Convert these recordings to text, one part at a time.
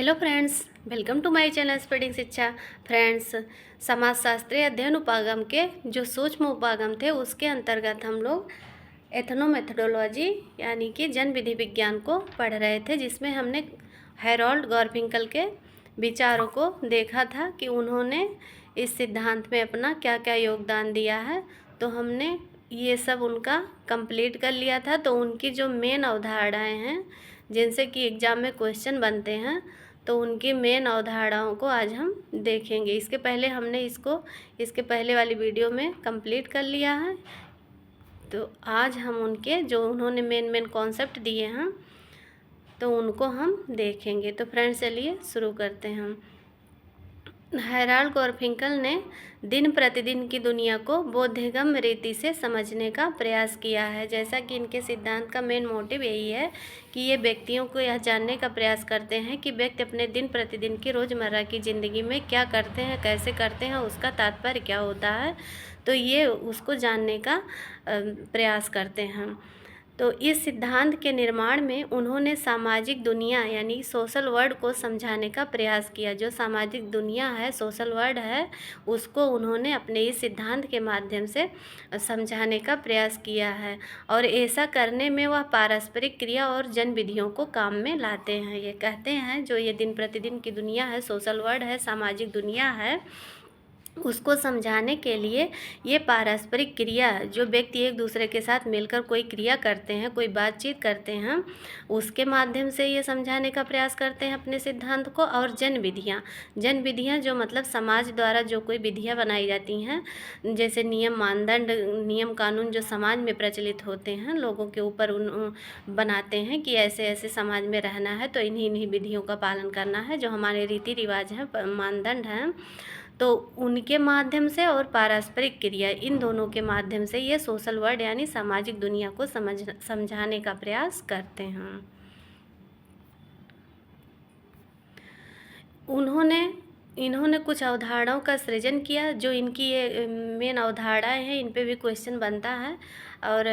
Hello friends, welcome to my channel spreading Shiksha. Friends, समाजशास्त्रीय अध्ययन उपागम के जो सूक्ष्म उपागम थे उसके अंतर्गत हम लोग एथनोमेथोडोलॉजी यानी कि जन विधि विज्ञान को पढ़ रहे थे, जिसमें हमने हैरोल्ड गारफिंकल के विचारों को देखा था कि उन्होंने इस सिद्धांत में अपना क्या क्या योगदान दिया है। तो हमने ये सब उनका कंप्लीट कर लिया था। तो उनकी जो मेन अवधारणाएं हैं जिनसे कि एग्ज़ाम में क्वेश्चन बनते हैं, तो उनकी मेन अवधारणाओं को आज हम देखेंगे। इसके पहले हमने इसके पहले वाली वीडियो में कंप्लीट कर लिया है। तो आज हम उनके जो उन्होंने मेन कॉन्सेप्ट दिए हैं तो उनको हम देखेंगे। तो फ्रेंड्स, चलिए शुरू करते हैं हम। हैरोल्ड गारफिंकल ने दिन प्रतिदिन की दुनिया को बोधगम्य रीति से समझने का प्रयास किया है। जैसा कि इनके सिद्धांत का मेन मोटिव यही है कि ये व्यक्तियों को यह जानने का प्रयास करते हैं कि व्यक्ति अपने दिन प्रतिदिन की रोज़मर्रा की ज़िंदगी में क्या करते हैं, कैसे करते हैं, उसका तात्पर्य क्या होता है। तो ये उसको जानने का प्रयास करते हैं। तो इस सिद्धांत के निर्माण में उन्होंने सामाजिक दुनिया यानी सोशल वर्ल्ड को समझाने का प्रयास किया। जो सामाजिक दुनिया है, सोशल वर्ल्ड है, उसको उन्होंने अपने इस सिद्धांत के माध्यम से समझाने का प्रयास किया है। और ऐसा करने में वह पारस्परिक क्रिया और जन विधियों को काम में लाते हैं। ये कहते हैं जो ये दिन प्रतिदिन की दुनिया है, सोशल वर्ल्ड है, सामाजिक दुनिया है, उसको समझाने के लिए ये पारस्परिक क्रिया, जो व्यक्ति एक दूसरे के साथ मिलकर कोई क्रिया करते हैं, कोई बातचीत करते हैं, उसके माध्यम से ये समझाने का प्रयास करते हैं अपने सिद्धांत को। और जन विधियाँ जो मतलब समाज द्वारा जो कोई विधियाँ बनाई जाती हैं, जैसे नियम मानदंड, नियम कानून जो समाज में प्रचलित होते हैं, लोगों के ऊपर उन बनाते हैं कि ऐसे ऐसे समाज में रहना है तो इन्हीं विधियों का पालन करना है, जो हमारे रीति रिवाज हैं, मानदंड हैं। तो उनके माध्यम से और पारस्परिक क्रिया, इन दोनों के माध्यम से ये सोशल वर्ल्ड यानी सामाजिक दुनिया को समझाने का प्रयास करते हैं। इन्होंने कुछ अवधारणाओं का सृजन किया। जो इनकी ये मेन अवधारणाएं हैं, इन पे भी क्वेश्चन बनता है। और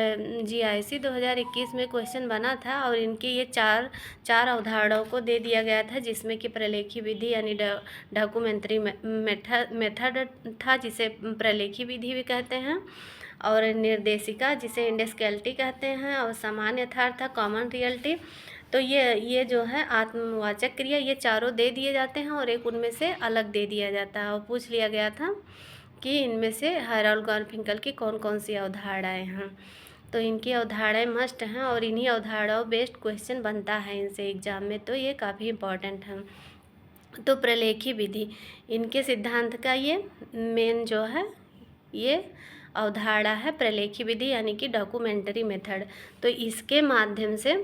GIC 2021 में क्वेश्चन बना था और इनकी ये चार अवधारणाओं को दे दिया गया था, जिसमें कि प्रलेखी विधि यानी डॉक्यूमेंट्री मेथड था, जिसे प्रलेखी विधि भी कहते हैं, और निर्देशिका जिसे इंडेक्सुअलिटी कहते हैं, और समान यथार्थ था, कॉमन रियलिटी। तो ये जो है आत्मवाचक क्रिया, ये चारों दे दिए जाते हैं और एक उनमें से अलग दे दिया जाता है। और पूछ लिया गया था कि इनमें से हैरोल्ड गारफिंकल की कौन कौन सी अवधारणाएं हैं। तो इनकी अवधारणाएं मस्ट हैं और इन्हीं अवधारणाओं बेस्ड क्वेश्चन बनता है इनसे एग्जाम में, तो ये काफ़ी इम्पॉर्टेंट है। तो प्रलेखी विधि, इनके सिद्धांत का ये मेन जो है ये अवधारणा है, प्रलेखी विधि यानी कि डॉक्यूमेंट्री मेथड। तो इसके माध्यम से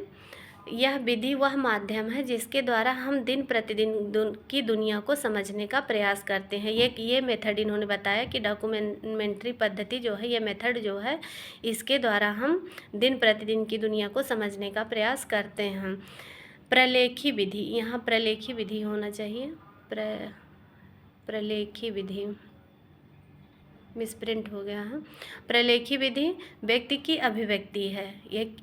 यह विधि वह माध्यम है जिसके द्वारा हम दिन प्रतिदिन की दुनिया को समझने का प्रयास करते हैं। ये मेथड इन्होंने बताया कि डॉक्यूमेंट्री पद्धति जो है, ये मेथड जो है, इसके द्वारा हम दिन प्रतिदिन की दुनिया को समझने का प्रयास करते हैं। प्रलेखी विधि, यहाँ प्रलेखी विधि होना चाहिए, प्रलेखी विधि मिसप्रिंट हो गया है। प्रलेखी विधि व्यक्ति की अभिव्यक्ति है।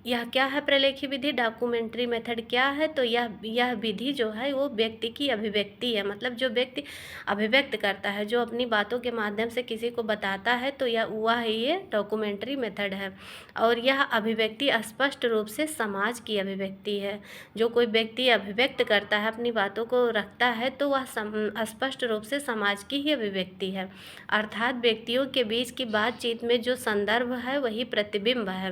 यह क्या है प्रलेखी विधि? डॉक्यूमेंट्री मेथड क्या है? तो यह विधि जो है वो व्यक्ति की अभिव्यक्ति है। मतलब जो व्यक्ति अभिव्यक्त करता है, जो अपनी बातों के माध्यम से किसी को बताता है, तो वह ये डॉक्यूमेंट्री मेथड है। और यह अभिव्यक्ति स्पष्ट रूप से समाज की अभिव्यक्ति है। जो कोई व्यक्ति अभिव्यक्त करता है, अपनी बातों को रखता है, तो वह स्पष्ट रूप से समाज की ही अभिव्यक्ति है। अर्थात व्यक्तियों के बीच की बातचीत में जो संदर्भ है वही प्रतिबिंब है।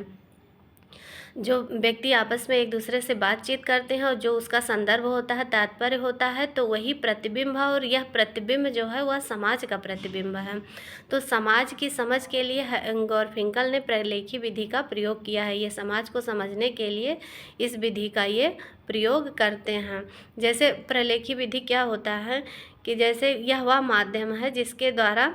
जो व्यक्ति आपस में एक दूसरे से बातचीत करते हैं और जो उसका संदर्भ होता है, तात्पर्य होता है, तो वही प्रतिबिंब है। और यह प्रतिबिंब जो है वह समाज का प्रतिबिंब है। तो समाज की समझ के लिए गारफिंकल ने प्रलेखी विधि का प्रयोग किया है। ये समाज को समझने के लिए इस विधि का ये प्रयोग करते हैं। जैसे प्रलेखी विधि क्या होता है कि जैसे यह वह माध्यम है जिसके द्वारा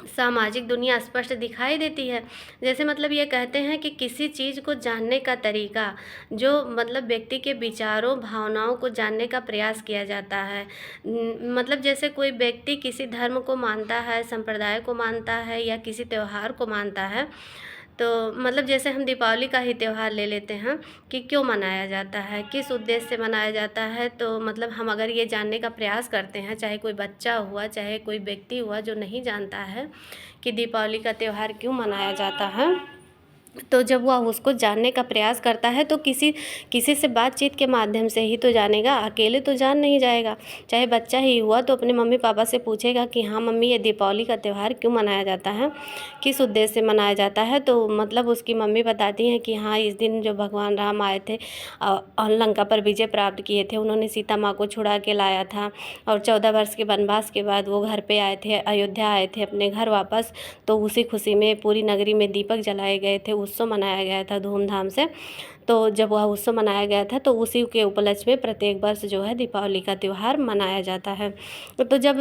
सामाजिक दुनिया स्पष्ट दिखाई देती है। जैसे मतलब ये कहते हैं कि किसी चीज़ को जानने का तरीका, जो मतलब व्यक्ति के विचारों भावनाओं को जानने का प्रयास किया जाता है। मतलब जैसे कोई व्यक्ति किसी धर्म को मानता है, संप्रदाय को मानता है या किसी त्यौहार को मानता है, तो मतलब जैसे हम दीपावली का ही त्यौहार ले लेते हैं कि क्यों मनाया जाता है, किस उद्देश्य से मनाया जाता है। तो मतलब हम अगर ये जानने का प्रयास करते हैं, चाहे कोई बच्चा हुआ, चाहे कोई व्यक्ति हुआ जो नहीं जानता है कि दीपावली का त्यौहार क्यों मनाया जाता है, तो जब वह उसको जानने का प्रयास करता है तो किसी किसी से बातचीत के माध्यम से ही तो जानेगा, अकेले तो जान नहीं जाएगा। चाहे बच्चा ही हुआ तो अपने मम्मी पापा से पूछेगा कि हाँ मम्मी, ये दीपावली का त्यौहार क्यों मनाया जाता है, किस उद्देश्य से मनाया जाता है। तो मतलब उसकी मम्मी बताती हैं कि हाँ, इस दिन जो भगवान राम आए थे और लंका पर विजय प्राप्त किए थे, उन्होंने सीता माँ को छुड़ा के लाया था और 14 वर्ष के वनवास के बाद वो घर पे आए थे, अयोध्या आए थे अपने घर वापस। तो उसी खुशी में पूरी नगरी में दीपक जलाए गए थे, उत्सव मनाया गया था धूमधाम से। तो जब वह उत्सव मनाया गया था तो उसी के उपलक्ष्य में प्रत्येक वर्ष जो है दीपावली का त्यौहार मनाया जाता है। तो जब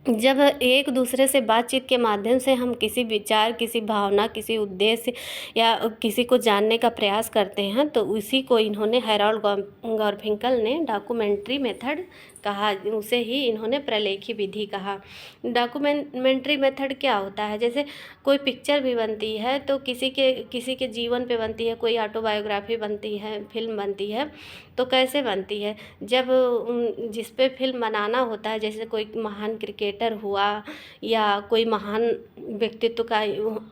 जब एक दूसरे से बातचीत के माध्यम से हम किसी विचार, किसी भावना, किसी उद्देश्य या किसी को जानने का प्रयास करते हैं, तो उसी को इन्होंने हैरोल्ड गारफिंकल ने डॉक्यूमेंट्री मेथड कहा, उसे ही इन्होंने प्रलेखी विधि कहा। डॉक्यूमेंट्री मेथड क्या होता है, जैसे कोई पिक्चर भी बनती है तो किसी के जीवन पे बनती है, कोई ऑटोबायोग्राफी बनती है, फिल्म बनती है, तो कैसे बनती है, जब जिस पे फिल्म बनाना होता है, जैसे कोई महान क्रिकेटर हुआ या कोई महान व्यक्तित्व का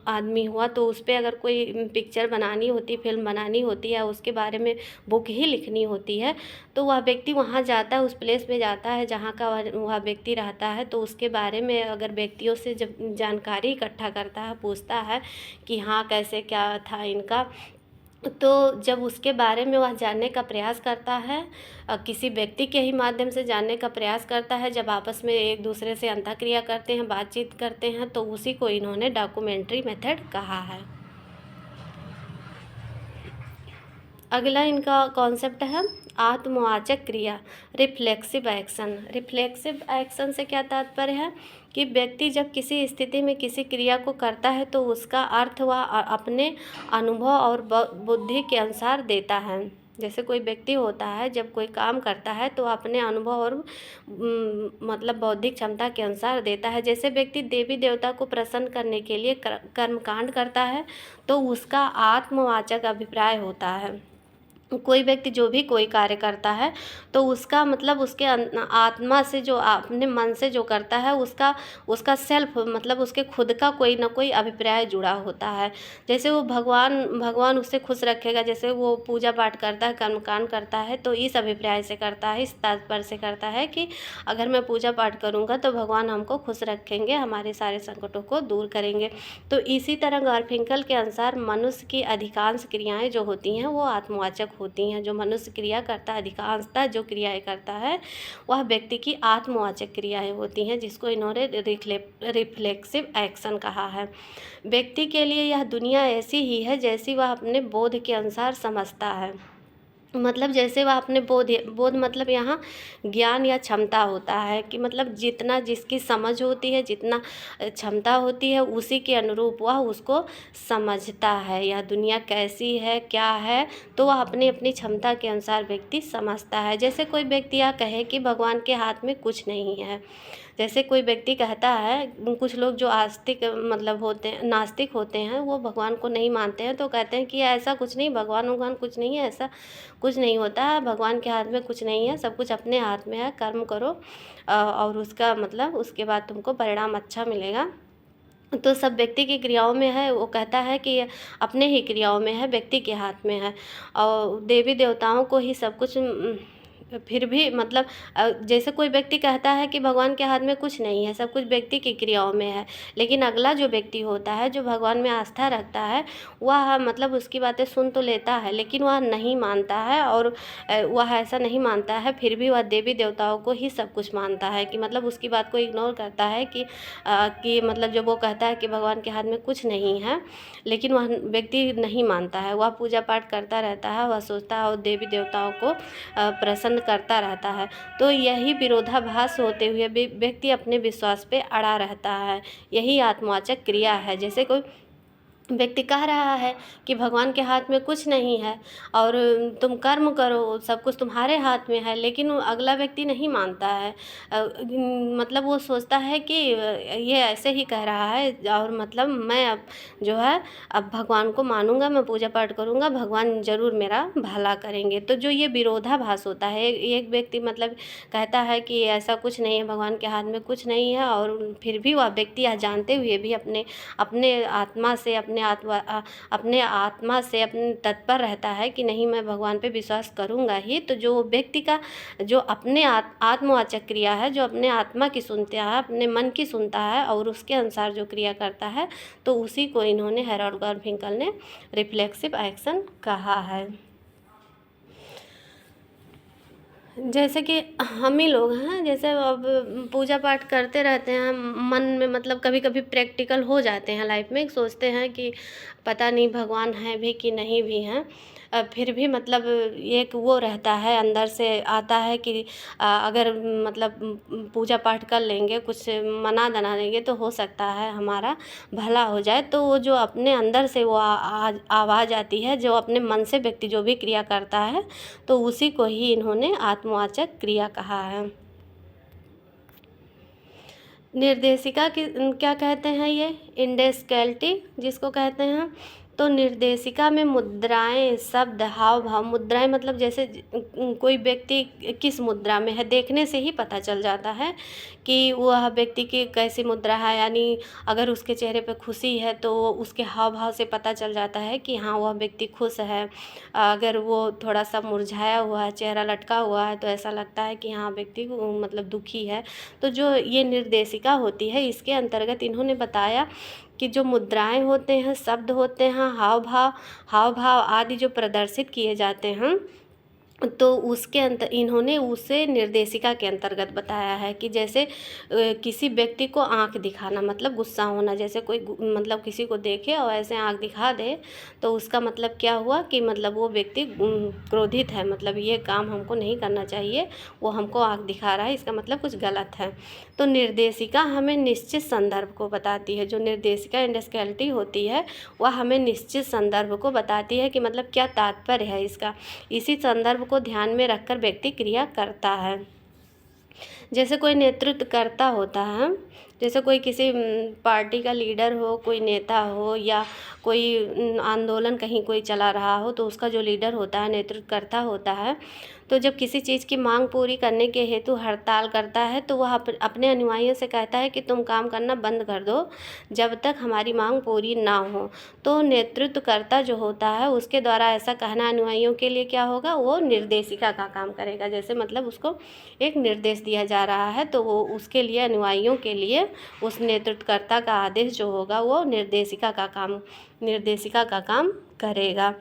आदमी हुआ, तो उस पर अगर कोई पिक्चर बनानी होती, फिल्म बनानी होती है, उसके बारे में बुक ही लिखनी होती है, तो वह व्यक्ति वहाँ जाता है, उस प्लेस पे जाता है जहाँ का वह व्यक्ति रहता है। तो उसके बारे में अगर व्यक्तियों से जब जानकारी इकट्ठा करता है, पूछता है कि हाँ कैसे क्या था इनका, तो जब उसके बारे में वह जानने का प्रयास करता है, किसी व्यक्ति के ही माध्यम से जानने का प्रयास करता है, जब आपस में एक दूसरे से अंतःक्रिया करते हैं, बातचीत करते हैं, तो उसी को इन्होंने डॉक्यूमेंट्री मेथड कहा है। अगला इनका कॉन्सेप्ट है आत्मवाचक क्रिया, रिफ्लेक्सिव एक्शन। रिफ्लेक्सिव एक्शन से क्या तात्पर्य है कि व्यक्ति जब किसी स्थिति में किसी क्रिया को करता है तो उसका अर्थ वह अपने अनुभव और बुद्धि के अनुसार देता है। जैसे कोई व्यक्ति होता है, जब कोई काम करता है तो अपने अनुभव और मतलब बौद्धिक क्षमता के अनुसार देता है। जैसे व्यक्ति देवी देवता को प्रसन्न करने के लिए कर्मकांड करता है तो उसका आत्मवाचक अभिप्राय होता है। कोई व्यक्ति जो भी कोई कार्य करता है तो उसका मतलब उसके आत्मा से, जो अपने मन से जो करता है, उसका सेल्फ मतलब उसके खुद का कोई ना कोई अभिप्राय जुड़ा होता है। जैसे वो भगवान उससे खुश रखेगा, जैसे वो पूजा पाठ करता है, कर्मकांड करता है, तो इस अभिप्राय से करता है, इस तात्पर्य से करता है कि अगर मैं पूजा पाठ करूँगा तो भगवान हमको खुश रखेंगे, हमारे सारे संकटों को दूर करेंगे। तो इसी तरह गारफिंकल के अनुसार मनुष्य की अधिकांश क्रियाएँ जो होती हैं वो आत्मवाचक होती हैं। जो मनुष्य क्रिया करता है, अधिकांशतः जो क्रियाएं करता है वह व्यक्ति की आत्मवाचक क्रियाएं होती हैं, जिसको इन्होंने रिफ्लेक्सिव एक्शन कहा है। व्यक्ति के लिए यह दुनिया ऐसी ही है जैसी वह अपने बोध के अनुसार समझता है। मतलब जैसे वह अपने बोध मतलब यहाँ ज्ञान या क्षमता होता है कि मतलब जितना जिसकी समझ होती है, जितना क्षमता होती है, उसी के अनुरूप वह उसको समझता है। यह दुनिया कैसी है, क्या है, तो वह अपनी अपनी क्षमता के अनुसार व्यक्ति समझता है। जैसे कोई व्यक्ति यह कहे कि भगवान के हाथ में कुछ नहीं है, जैसे कोई व्यक्ति कहता है, कुछ लोग जो आस्तिक मतलब होते हैं, नास्तिक होते हैं, वो भगवान को नहीं मानते हैं, तो कहते हैं कि ऐसा कुछ नहीं, भगवान कुछ नहीं है, ऐसा कुछ नहीं होता है, भगवान के हाथ में कुछ नहीं है, सब कुछ अपने हाथ में है, कर्म करो और उसका मतलब उसके बाद तुमको परिणाम अच्छा मिलेगा। तो सब व्यक्ति की क्रियाओं में है, वो कहता है कि अपने ही क्रियाओं में है, व्यक्ति के हाथ में है। और देवी देवताओं को ही सब कुछ फिर भी मतलब जैसे कोई व्यक्ति कहता है कि भगवान के हाथ में कुछ नहीं है, सब कुछ व्यक्ति की क्रियाओं में है, लेकिन अगला जो व्यक्ति होता है, जो भगवान में आस्था रखता है, वह मतलब उसकी बातें सुन तो लेता है, लेकिन वह नहीं मानता है, और वह ऐसा नहीं मानता है, फिर भी वह देवी देवताओं को ही सब कुछ मानता है, कि मतलब उसकी बात को इग्नोर करता है कि मतलब जब वो कहता है कि भगवान के हाथ में कुछ नहीं है, लेकिन वह व्यक्ति नहीं मानता है, वह पूजा पाठ करता रहता है, वह सोचता है और देवी देवताओं को प्रसन्न करता रहता है। तो यही विरोधाभास होते हुए व्यक्ति अपने विश्वास पे अड़ा रहता है, यही आत्मवाचक क्रिया है। जैसे कोई व्यक्ति कह रहा है कि भगवान के हाथ में कुछ नहीं है और तुम कर्म करो, सब कुछ तुम्हारे हाथ में है, लेकिन वो अगला व्यक्ति नहीं मानता है। मतलब वो सोचता है कि ये ऐसे ही कह रहा है और मतलब मैं अब जो है अब भगवान को मानूंगा, मैं पूजा पाठ करूंगा, भगवान ज़रूर मेरा भला करेंगे। तो जो ये विरोधाभास होता है, एक व्यक्ति मतलब कहता है कि ऐसा कुछ नहीं है, भगवान के हाथ में कुछ नहीं है, और फिर भी वह व्यक्ति यह जानते हुए भी अपने अपने आत्मा से अपने आत्मा से अपने तत्पर रहता है कि नहीं, मैं भगवान पे विश्वास करूँगा ही। तो जो व्यक्ति का जो अपने आत्मवाचक क्रिया है, जो अपने आत्मा की सुनता है, अपने मन की सुनता है और उसके अनुसार जो क्रिया करता है, तो उसी को इन्होंने हेरोल्ड गारफिंकल ने रिफ्लेक्सिव एक्शन कहा है। जैसे कि हम ही लोग हैं, जैसे अब पूजा पाठ करते रहते हैं मन में, मतलब कभी कभी प्रैक्टिकल हो जाते हैं लाइफ में, सोचते हैं कि पता नहीं भगवान है भी कि नहीं भी हैं। फिर भी मतलब एक वो रहता है, अंदर से आता है कि अगर मतलब पूजा पाठ कर लेंगे, कुछ मना दना लेंगे तो हो सकता है हमारा भला हो जाए। तो वो जो अपने अंदर से वो आवाज़ आती है, जो अपने मन से व्यक्ति जो भी क्रिया करता है, तो उसी को ही इन्होंने आत्मवाचक क्रिया कहा है। निर्देशिका की क्या कहते हैं, ये इंडेस्केल्टी जिसको कहते हैं। तो निर्देशिका में मुद्राएं, शब्द, हाव भाव। मुद्राएं मतलब जैसे कोई व्यक्ति किस मुद्रा में है, देखने से ही पता चल जाता है कि वह व्यक्ति की कैसी मुद्रा है। यानी अगर उसके चेहरे पे खुशी है तो उसके हाव भाव से पता चल जाता है कि हाँ वह व्यक्ति खुश है। अगर वो थोड़ा सा मुरझाया हुआ है, चेहरा लटका हुआ है, तो ऐसा लगता है कि हाँ व्यक्ति मतलब दुखी है। तो जो ये निर्देशिका होती है, इसके अंतर्गत इन्होंने बताया कि जो मुद्राएं होते हैं, शब्द होते हैं, हाव भाव आदि जो प्रदर्शित किए जाते हैं, तो उसके इन्होंने उसे निर्देशिका के अंतर्गत बताया है। कि जैसे किसी व्यक्ति को आंख दिखाना मतलब गुस्सा होना, जैसे कोई मतलब किसी को देखे और ऐसे आंख दिखा दे, तो उसका मतलब क्या हुआ कि मतलब वो व्यक्ति क्रोधित है, मतलब ये काम हमको नहीं करना चाहिए, वो हमको आंख दिखा रहा है, इसका मतलब कुछ गलत है। तो निर्देशिका हमें निश्चित संदर्भ को बताती है। जो निर्देशिका इंडेस्केलिटी होती है वह हमें निश्चित संदर्भ को बताती है कि मतलब क्या तात्पर्य है इसका। इसी संदर्भ को ध्यान में रखकर व्यक्ति क्रिया करता है। जैसे कोई नेतृत्व करता होता है, जैसे कोई किसी पार्टी का लीडर हो, कोई नेता हो, या कोई आंदोलन कहीं कोई चला रहा हो, तो उसका जो लीडर होता है, नेतृत्व करता होता है, तो जब किसी चीज़ की मांग पूरी करने के हेतु हड़ताल करता है, तो वह अपने अनुयायियों से कहता है कि तुम काम करना बंद कर दो जब तक हमारी मांग पूरी ना हो। तो नेतृत्वकर्ता जो होता है उसके द्वारा ऐसा कहना अनुयायियों के लिए क्या होगा, वो निर्देशिका का काम करेगा। जैसे मतलब उसको एक निर्देश दिया जा रहा है, तो वो उसके लिए अनुयायियों के लिए उस नेतृत्वकर्ता का आदेश जो होगा वो निर्देशिका का काम करेगा।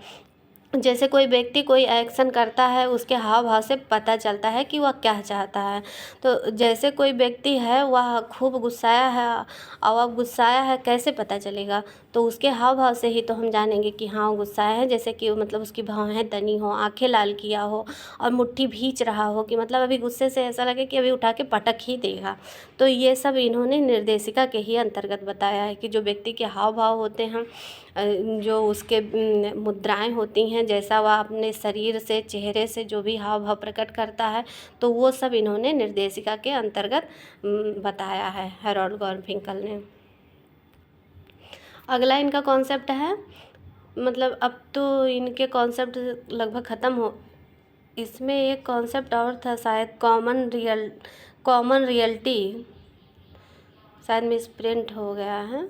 जैसे कोई व्यक्ति कोई एक्शन करता है, उसके हाव भाव से पता चलता है कि वह क्या चाहता है। तो जैसे कोई व्यक्ति है वह खूब गुस्साया है, और अब गुस्साया है कैसे पता चलेगा, तो उसके हाव भाव से ही तो हम जानेंगे कि हाँ वो गुस्साया है। जैसे कि मतलब उसकी भौहें तनी हो, आंखें लाल किया हो और मुट्ठी भींच रहा हो, कि मतलब अभी गुस्से से ऐसा लगे कि अभी उठा के पटक ही देगा। तो ये सब इन्होंने निर्देशिका के ही अंतर्गत बताया है कि जो व्यक्ति के हाव भाव होते हैं, जो उसके मुद्राएं होती हैं, जैसा वह अपने शरीर से, चेहरे से जो भी हाव भाव प्रकट करता है, तो वो सब इन्होंने निर्देशिका के अंतर्गत बताया है हेरोल्ड गारफिंकल ने। अगला इनका कॉन्सेप्ट है, मतलब अब तो इनके कॉन्सेप्ट लगभग ख़त्म हो, इसमें एक कॉन्सेप्ट और था शायद, कॉमन रियलिटी, शायद मिसप्रिंट हो गया है,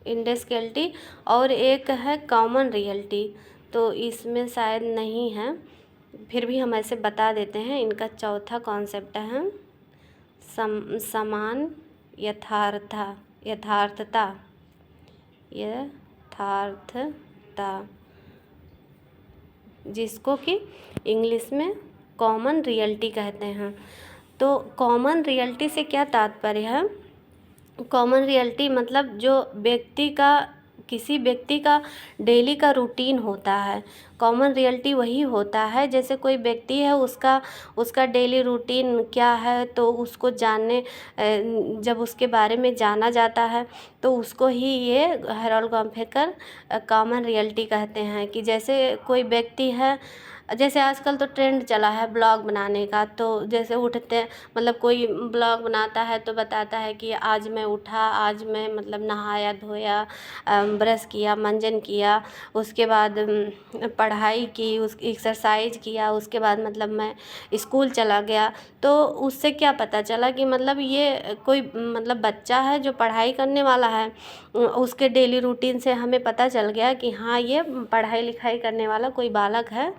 इंडेस्केलिटी, और एक है कॉमन रियलिटी, तो इसमें शायद नहीं है, फिर भी हम ऐसे बता देते हैं। इनका चौथा कॉन्सेप्ट है समान यथार्थता, जिसको कि इंग्लिश में कॉमन रियलिटी कहते हैं। तो कॉमन रियलिटी से क्या तात्पर्य है, कॉमन रियलिटी मतलब जो व्यक्ति का किसी व्यक्ति का डेली का रूटीन होता है। कॉमन रियलिटी वही होता है, जैसे कोई व्यक्ति है उसका डेली रूटीन क्या है, तो उसको जब उसके बारे में जाना जाता है तो उसको ही ये हैरोल्ड गोम्पेकर कॉमन रियलिटी कहते हैं। कि जैसे कोई व्यक्ति है, जैसे आजकल तो ट्रेंड चला है ब्लॉग बनाने का, तो जैसे उठते मतलब कोई ब्लॉग बनाता है तो बताता है कि आज मैं उठा, आज मैं मतलब नहाया धोया, ब्रश किया, मंजन किया, उसके बाद पढ़ाई की, उस एक्सरसाइज किया, उसके बाद मतलब मैं स्कूल चला गया। तो उससे क्या पता चला कि मतलब ये कोई मतलब बच्चा है जो पढ़ाई करने वाला है। उसके डेली रूटीन से हमें पता चल गया कि हाँ, ये पढ़ाई लिखाई करने वाला कोई बालक है।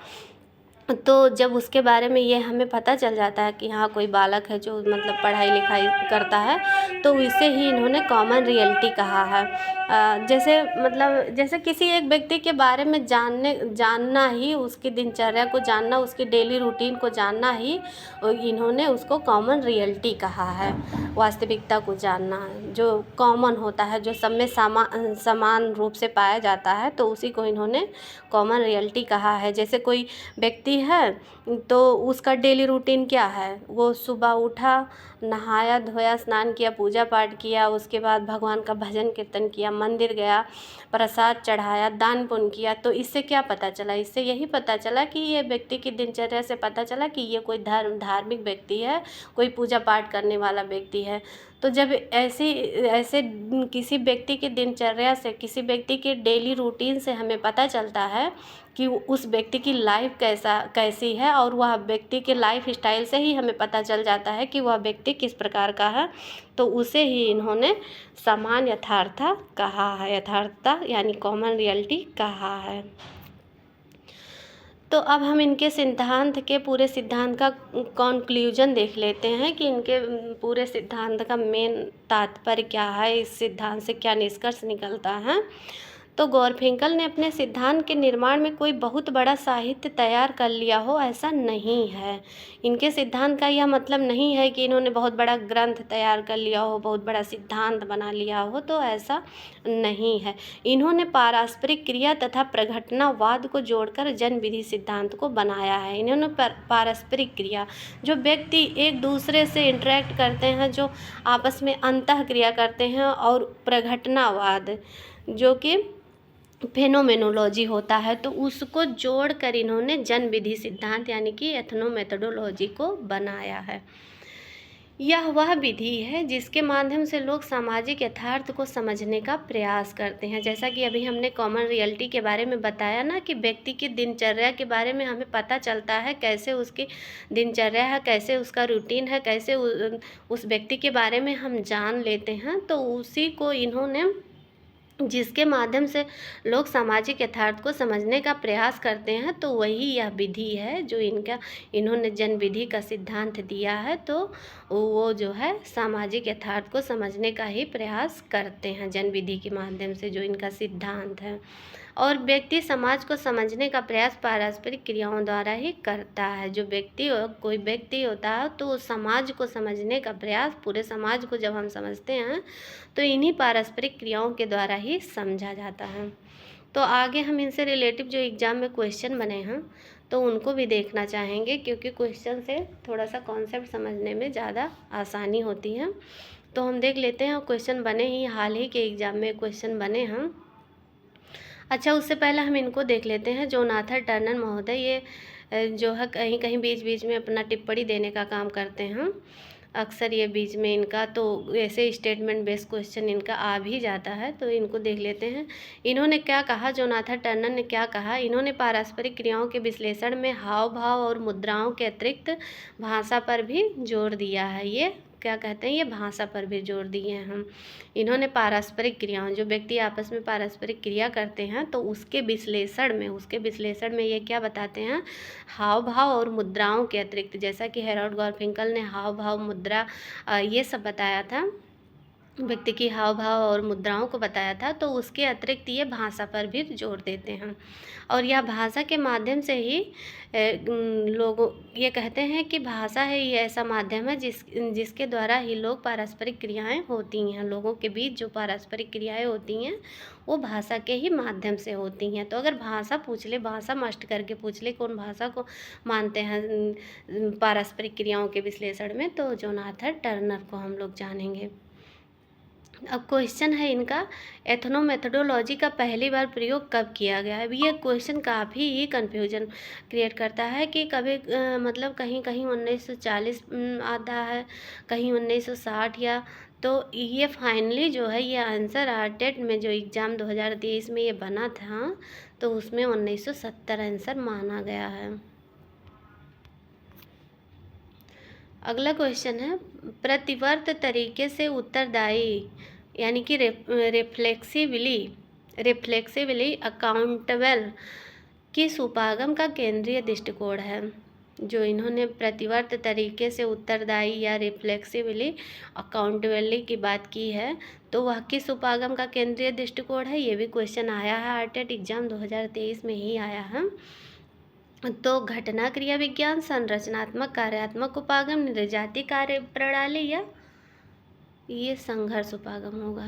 तो जब उसके बारे में ये हमें पता चल जाता है कि हाँ, कोई बालक है जो मतलब पढ़ाई लिखाई करता है, तो इसे ही इन्होंने कॉमन रियलिटी कहा है। जैसे मतलब जैसे किसी एक व्यक्ति के बारे में जानना ही, उसकी दिनचर्या को जानना, उसकी डेली रूटीन को जानना ही इन्होंने उसको कॉमन रियलिटी कहा है। वास्तविकता को जानना जो कॉमन होता है, जो सब में समान रूप से पाया जाता है, तो उसी को इन्होंने कॉमन रियलिटी कहा है। जैसे कोई व्यक्ति है तो उसका डेली रूटीन क्या है, वो सुबह उठा, नहाया धोया, स्नान किया, पूजा पाठ किया, उसके बाद भगवान का भजन कीर्तन किया, मंदिर गया, प्रसाद चढ़ाया, दान पुण्य किया। तो इससे क्या पता चला, इससे यही पता चला कि ये व्यक्ति की दिनचर्या से पता चला कि ये कोई धार्मिक व्यक्ति है, कोई पूजा पाठ करने वाला व्यक्ति है। तो जब ऐसे किसी व्यक्ति की दिनचर्या से, किसी व्यक्ति के डेली रूटीन से हमें पता चलता है कि उस व्यक्ति की लाइफ कैसी है, और वह व्यक्ति के लाइफ स्टाइल से ही हमें पता चल जाता है कि वह व्यक्ति किस प्रकार का है, तो उसे ही इन्होंने समान यथार्थता कहा है। यथार्थता यानी कॉमन रियलिटी कहा है। तो अब हम इनके सिद्धांत के पूरे सिद्धांत का कॉन्क्लूजन देख लेते हैं कि इनके पूरे सिद्धांत का मेन तात्पर्य क्या है, इस सिद्धांत से क्या निष्कर्ष निकलता है। तो गौरफिंकल ने अपने सिद्धांत के निर्माण में कोई बहुत बड़ा साहित्य तैयार कर लिया हो, ऐसा नहीं है। इनके सिद्धांत का यह मतलब नहीं है कि इन्होंने बहुत बड़ा ग्रंथ तैयार कर लिया हो, बहुत बड़ा सिद्धांत बना लिया हो, तो ऐसा नहीं है। इन्होंने पारस्परिक क्रिया तथा प्रघटनावाद को जोड़कर जन विधि सिद्धांत को बनाया है। इन्होंने पारस्परिक क्रिया, जो व्यक्ति एक दूसरे से इंटरेक्ट करते हैं, जो आपस में अंतः क्रिया करते हैं, और प्रघटनावाद जो कि फेनोमेनोलॉजी होता है, तो उसको जोड़कर इन्होंने जन विधि सिद्धांत यानी कि एथनोमेथोडोलॉजी को बनाया है। यह वह विधि है जिसके माध्यम से लोग सामाजिक यथार्थ को समझने का प्रयास करते हैं। जैसा कि अभी हमने कॉमन रियलिटी के बारे में बताया ना, कि व्यक्ति की दिनचर्या के बारे में हमें पता चलता है, कैसे उसकी दिनचर्या है, कैसे उसका रूटीन है, कैसे उस व्यक्ति के बारे में हम जान लेते हैं। तो उसी को इन्होंने, जिसके माध्यम से लोग सामाजिक यथार्थ को समझने का प्रयास करते हैं, तो वही यह विधि है जो इन्होंने जन विधि का सिद्धांत दिया है। तो वो जो है सामाजिक यथार्थ को समझने का ही प्रयास करते हैं जन विधि के माध्यम से, जो इनका सिद्धांत है। और व्यक्ति समाज को समझने का प्रयास पारस्परिक क्रियाओं द्वारा ही करता है। जो कोई व्यक्ति होता है, तो समाज को समझने का प्रयास, पूरे समाज को जब हम समझते हैं तो इन्हीं पारस्परिक क्रियाओं के द्वारा ही समझा जाता है। तो आगे हम इनसे रिलेटिव जो एग्ज़ाम में क्वेश्चन बने हैं तो उनको भी देखना चाहेंगे, क्योंकि क्वेश्चन से थोड़ा सा कॉन्सेप्ट समझने में ज़्यादा आसानी होती है। तो हम देख लेते हैं, क्वेश्चन बने ही हाल ही के एग्ज़ाम में क्वेश्चन बने हैं। अच्छा, उससे पहले हम इनको देख लेते हैं। जोनाथन टर्नर महोदय ये जो है कहीं कहीं बीच बीच में अपना टिप्पणी देने का काम करते हैं। अक्सर ये बीच में इनका तो ऐसे स्टेटमेंट बेस्ड क्वेश्चन इनका आ भी जाता है, तो इनको देख लेते हैं। इन्होंने क्या कहा, जोनाथन टर्नर ने क्या कहा। इन्होंने पारस्परिक क्रियाओं के विश्लेषण में हाव भाव और मुद्राओं के अतिरिक्त भाषा पर भी जोर दिया है। ये क्या कहते हैं, ये भाषा पर भी जोर दिए हैं हम। इन्होंने पारस्परिक क्रियाओं, जो व्यक्ति आपस में पारस्परिक क्रिया करते हैं, तो उसके विश्लेषण में ये क्या बताते हैं, हाव भाव और मुद्राओं के अतिरिक्त, जैसा कि हैरोल्ड गोरफिंकल ने हाव भाव, मुद्रा ये सब बताया था, व्यक्ति की हाव भाव और मुद्राओं को बताया था, तो उसके अतिरिक्त ये भाषा पर भी जोर देते हैं। और यह भाषा के माध्यम से ही लोगों ये कहते हैं कि भाषा है ये ऐसा माध्यम है जिसके द्वारा ही लोग पारस्परिक क्रियाएं होती हैं। लोगों के बीच जो पारस्परिक क्रियाएं होती हैं वो भाषा के ही माध्यम से होती हैं। तो अगर भाषा पूछ ले, भाषा मस्ट करके पूछ ले कौन भाषा को मानते हैं पारस्परिक क्रियाओं के विश्लेषण में, तो जोनाथन टर्नर को हम लोग जानेंगे। अब क्वेश्चन है इनका, एथनोमेथोडोलॉजी का पहली बार प्रयोग कब किया गया है। ये क्वेश्चन काफ़ी ही कन्फ्यूजन क्रिएट करता है कि कभी मतलब कहीं कहीं 1940 आता है, कहीं 1960 या, तो ये फाइनली जो है ये आंसर आरटेट में जो एग्ज़ाम 2023 में ये बना था तो उसमें 1970 आंसर माना गया है। अगला क्वेश्चन है, प्रतिवर्त तरीके से उत्तरदायी यानी कि रिफ्लेक्सिवली अकाउंटेबल किस उपागम का केंद्रीय दृष्टिकोण है। जो इन्होंने प्रतिवर्त तरीके से उत्तरदायी या रिफ्लेक्सिवली अकाउंटेबली की बात की है, तो वह किस उपागम का केंद्रीय दृष्टिकोण है। ये भी क्वेश्चन आया है आरटेट एग्जाम 2023 में ही आया है। तो घटना क्रिया विज्ञान, संरचनात्मक कार्यात्मक उपागम, निर्जाति कार्य प्रणाली, या ये संघर्ष उपागम होगा।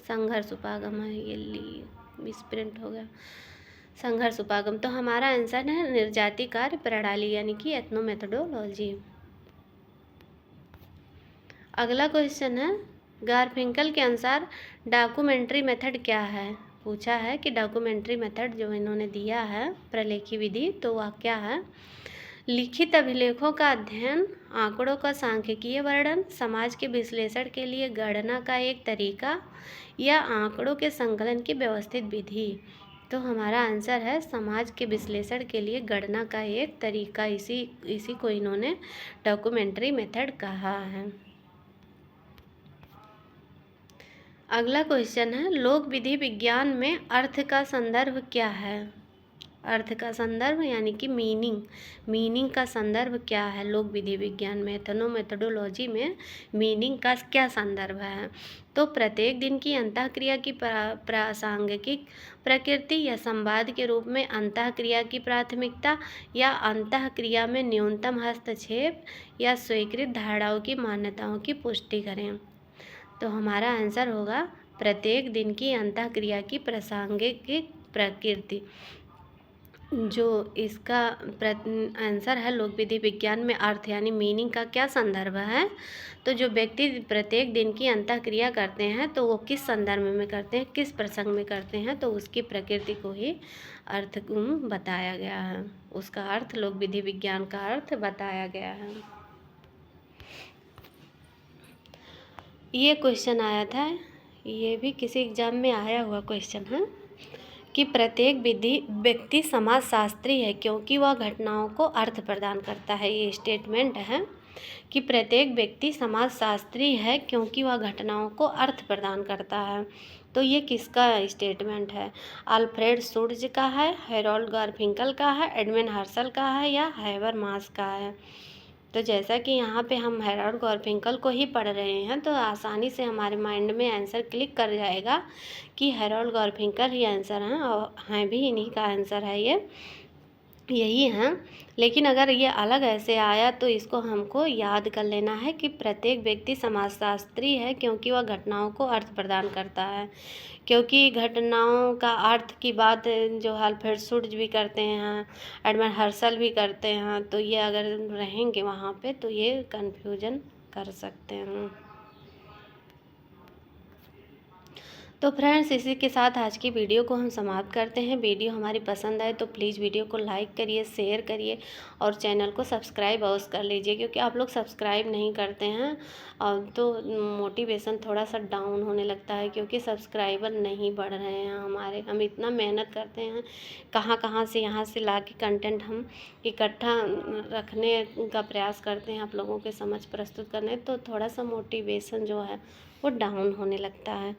संघर्ष उपागम है, ये मिसप्रिंट हो गया, संघर्ष उपागम। तो हमारा आंसर है निर्जाति कार्य प्रणाली यानी कि एथनोमेथोडोलॉजी। अगला क्वेश्चन है, गारफिंकल के अनुसार डॉक्यूमेंट्री मेथड क्या है। पूछा है कि डॉक्यूमेंट्री मेथड जो इन्होंने दिया है प्रलेखी विधि, तो वह क्या है। लिखित अभिलेखों का अध्ययन, आंकड़ों का सांख्यिकीय वर्णन, समाज के विश्लेषण के लिए गणना का एक तरीका, या आंकड़ों के संकलन की व्यवस्थित विधि। तो हमारा आंसर है समाज के विश्लेषण के लिए गणना का एक तरीका। इसी को इन्होंने डॉक्यूमेंट्री मेथड कहा है। अगला क्वेश्चन है, लोक विधि विज्ञान में अर्थ का संदर्भ क्या है। अर्थ का संदर्भ यानी कि मीनिंग का संदर्भ क्या है लोक विधि विज्ञान में, एथनोमेथोडोलॉजी में मीनिंग का क्या संदर्भ है। तो प्रत्येक दिन की अंतःक्रिया की प्रासंगिक प्रकृति या संवाद के रूप में अंतःक्रिया की प्राथमिकता, या अंतःक्रिया में न्यूनतम हस्तक्षेप या स्वीकृत धारणाओं की मान्यताओं की पुष्टि करें। तो हमारा आंसर होगा प्रत्येक दिन की अंतःक्रिया की प्रासंगिक प्रकृति। जो इसका आंसर है लोक विधि विज्ञान में अर्थ यानी मीनिंग का क्या संदर्भ है। तो जो व्यक्ति प्रत्येक दिन की अंतःक्रिया करते हैं तो वो किस संदर्भ में करते हैं, किस प्रसंग में करते हैं, तो उसकी प्रकृति को ही अर्थ बताया गया है। उसका अर्थ लोक विधि विज्ञान का अर्थ बताया गया है। ये क्वेश्चन आया था, ये भी किसी एग्जाम में आया हुआ क्वेश्चन है कि प्रत्येक व्यक्ति समाजशास्त्री है क्योंकि वह घटनाओं को अर्थ प्रदान करता है। ये स्टेटमेंट है कि प्रत्येक व्यक्ति समाजशास्त्री है क्योंकि वह घटनाओं को अर्थ प्रदान करता है। तो ये किसका स्टेटमेंट है। अल्फ्रेड शुट्ज़ का है, हैरोल्ड गारफिंकल का है, एडमंड हर्सल का है, या हैबरमास का है। तो जैसा कि यहाँ पे हम हैरोल्ड गारफिंकल को ही पढ़ रहे हैं तो आसानी से हमारे माइंड में आंसर क्लिक कर जाएगा कि हैरोल्ड गारफिंकल ही आंसर हैं, और हैं भी इन्हीं का आंसर है, ये यही हैं। लेकिन अगर ये अलग ऐसे आया तो इसको हमको याद कर लेना है कि प्रत्येक व्यक्ति समाजशास्त्री है क्योंकि वह घटनाओं को अर्थ प्रदान करता है। क्योंकि घटनाओं का अर्थ की बात जो अल्फ्रेड शुट्ज़ भी करते हैं, एडमंड हर्सल भी करते हैं, तो ये अगर रहेंगे वहाँ पे तो ये कन्फ्यूजन कर सकते हैं। तो फ्रेंड्स, इसी के साथ आज की वीडियो को हम समाप्त करते हैं। वीडियो हमारी पसंद आए तो प्लीज़ वीडियो को लाइक करिए, शेयर करिए और चैनल को सब्सक्राइब अवश्य कर लीजिए, क्योंकि आप लोग सब्सक्राइब नहीं करते हैं और तो मोटिवेशन थोड़ा सा डाउन होने लगता है, क्योंकि सब्सक्राइबर नहीं बढ़ रहे हैं हमारे। हम इतना मेहनत करते हैं, कहाँ से यहाँ से ला के कंटेंट हम इकट्ठा रखने का प्रयास करते हैं आप लोगों के समझ प्रस्तुत करने, तो थोड़ा सा मोटिवेशन जो है वो डाउन होने लगता है।